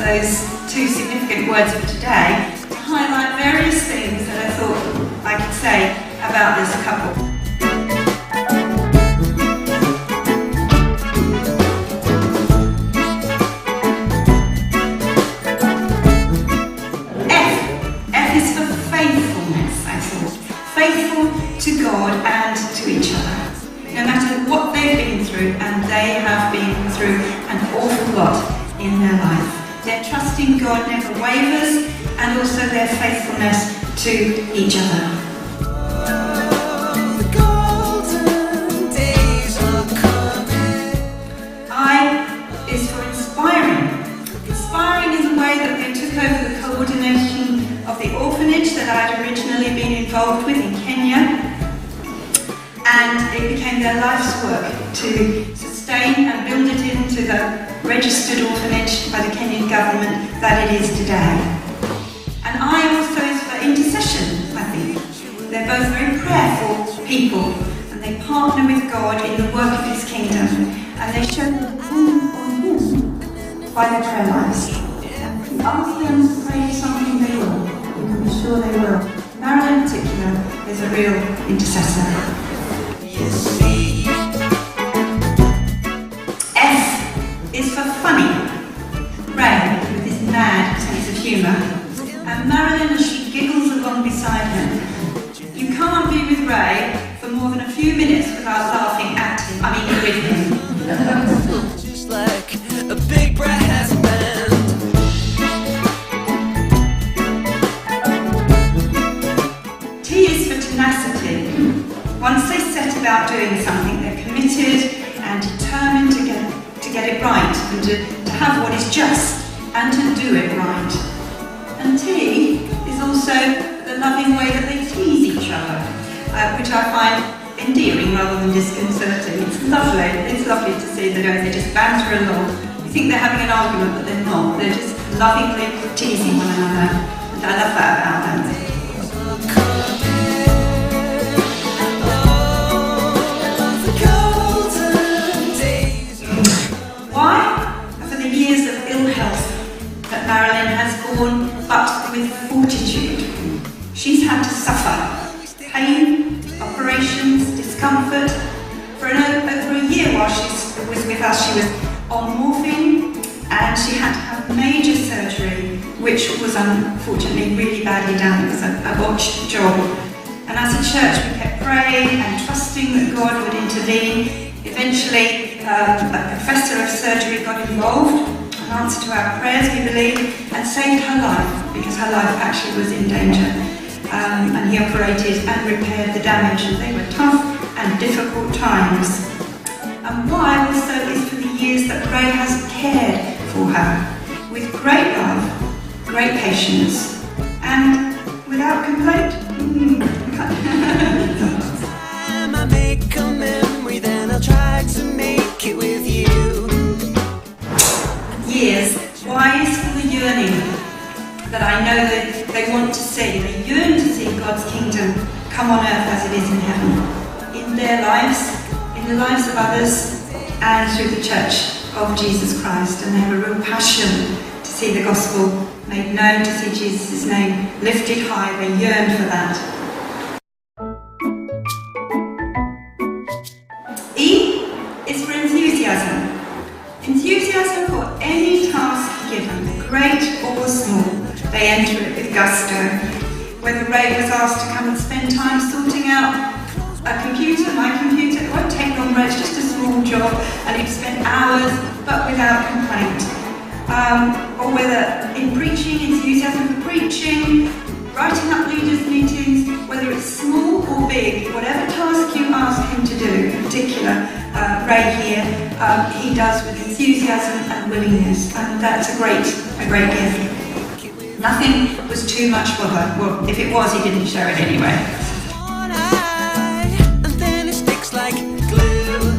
those two significant words for today to highlight various things that I thought I could say about this couple. F is for faithfulness, I thought. Faithful to God and to each other. No matter what they've been through, and they have been through an awful lot in their life. Their trust in God never wavers, and also their faithfulness to each other. I is for inspiring. Inspiring is a way that they took over the coordination of the orphanage that I had originally been involved with in Kenya. And it became their life's work to sustain and build it into the registered orphanage by the Kenyan government that it is today. And I also is for intercession, I think. They're both very prayerful people, and they partner with God in the work of His kingdom, and they show the dependence on Him by their prayer lives. And if you ask them to pray for something, they will. You can be sure they will. Marilyn in particular is a real intercessor. F is for funny. Ray, with his mad sense of humour, and Marilyn as she giggles along beside him. You can't be with Ray for more than a few minutes without laughing at him, with him. Just like a big brass band. T is for tenacity. Once they set about doing something, they're committed and determined to get it right, and to have what is just, and to do it right. And T is also the loving way that they tease each other, which I find endearing rather than disconcerting. It's lovely to see the way they just banter along. You think they're having an argument, but they're not. They're just lovingly teasing one another, and I love that about them. That Marilyn has borne, but with fortitude. She's had to suffer pain, operations, discomfort. For over a year while she was with us, she was on morphine, and she had to have major surgery, which was unfortunately really badly done. It was a botched job. And as a church, we kept praying and trusting that God would intervene. Eventually, a professor of surgery got involved, answer to our prayers, we believe, and saved her life, because her life actually was in danger. And he operated and repaired the damage, and they were tough and difficult times. And Y also is for the years that Ray has cared for her, with great love, great patience, and without complaint. I make a memory, then I'll try to make it with you. Years. Y is for the yearning that I know that they want to see. They yearn to see God's kingdom come on earth as it is in heaven. In their lives, in the lives of others, and through the church of Jesus Christ. And they have a real passion to see the gospel made known, to see Jesus' name lifted high. They yearn for that. E is for enthusiasm. Enthusiasm for any task given, great or small. They enter it with gusto. Whether Ray was asked to come and spend time sorting out a computer, my computer, it won't take long, it's just a small job, and he'd spend hours, but without complaint. Or whether in preaching, enthusiasm for preaching, writing up leaders' meetings, whether it's small or big, whatever task you ask him to do, in particular, Ray here, he does with enthusiasm and willingness, and that's a great gift. Nothing was too much for her. Well, if it was, he didn't show it anyway. And then it sticks like glue.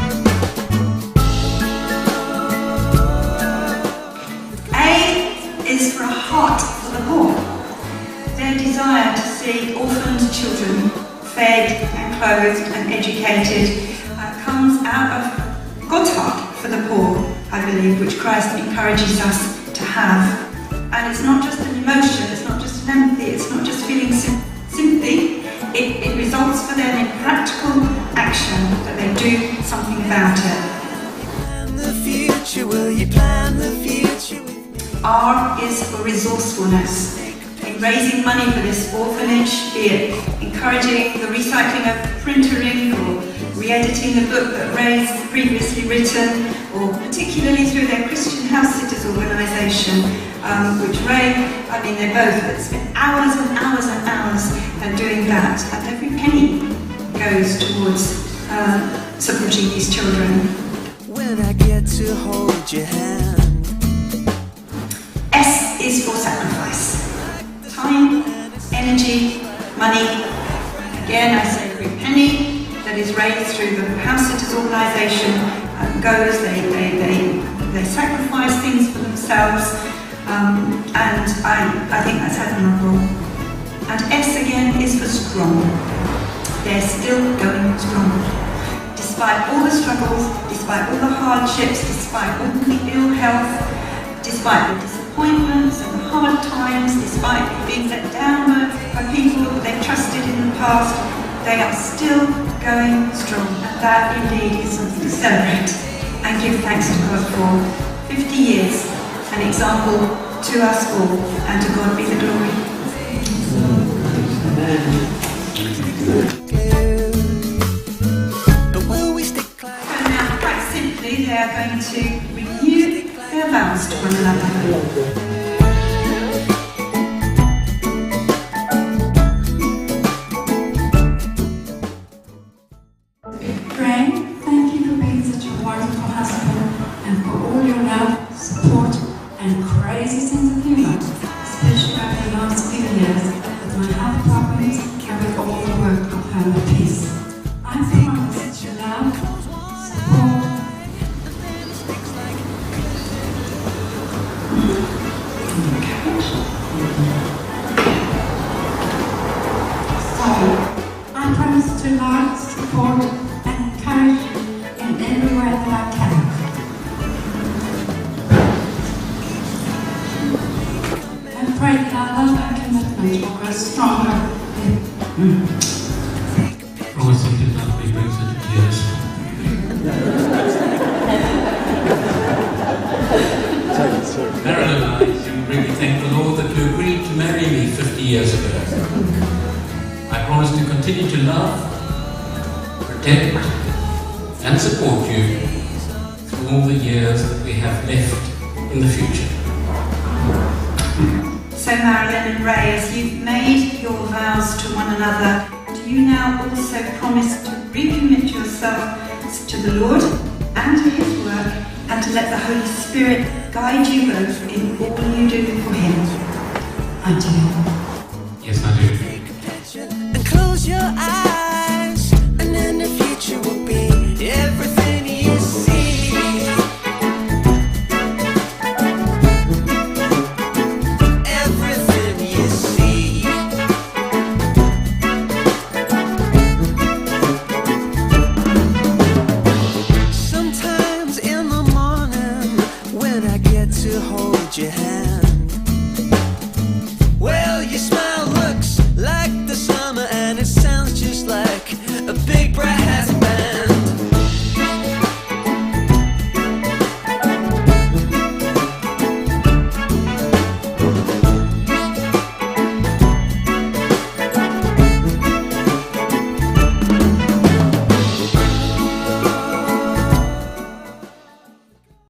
A is for a heart for the poor. Their desire to see orphaned children fed and clothed and educated comes out of God's heart for the poor, I believe, which Christ encourages us to have. And it's not just an emotion, it's not just an empathy, it's not just feeling sympathy. It results for them in practical action, that they do something about it. Plan the future, will you plan the future with me? R is for resourcefulness. In raising money for this orphanage, be it encouraging the recycling of printer ink or re-editing a book that Ray's previously written, or particularly through their Christian House Sitters organisation, which Ray, I mean, they both have spent hours and hours and hours doing that, and every penny goes towards supporting these children. When I get to hold your hand. S is for sacrifice. Time, energy, money. Again, I say every penny that is raised through the House Sitters organisation goes, they sacrifice things for themselves, and I think that's admirable. And S again is for strong. They're still going strong. Despite all the struggles, despite all the hardships, despite all the ill health, despite the disappointments and the hard times, despite being let down by people that they've trusted in the past, they are still going strong. And that indeed is something to celebrate and give thanks to God for. 50 years, an example to us all, and to God be the glory. So now, quite simply, they are going to renew their vows to one another. Frank, thank you for being such a wonderful husband and for all your love, support and crazy sense of humour, especially over the last few years with my health problems and with all the work of Home of Peace. I promise to love, support, I promise to love, support and encourage you in every way that I can. I pray that our love and commitment will grow stronger. Promising to not be brings her to tears. Marilyn and I really thank the Lord that you agreed to marry me 50 years ago. I promise to continue to love, protect, and support you for all the years that we have left in the future. So Marilyn and Ray, as you've made your vows to one another, do you now also promise to recommit yourself to the Lord and to His work, and to let the Holy Spirit guide you both in all you do for Him? I do. Yes, I do. And close your eyes, and then the future will be everything you see. Everything you see. Sometimes in the morning, when I get to hold your hand,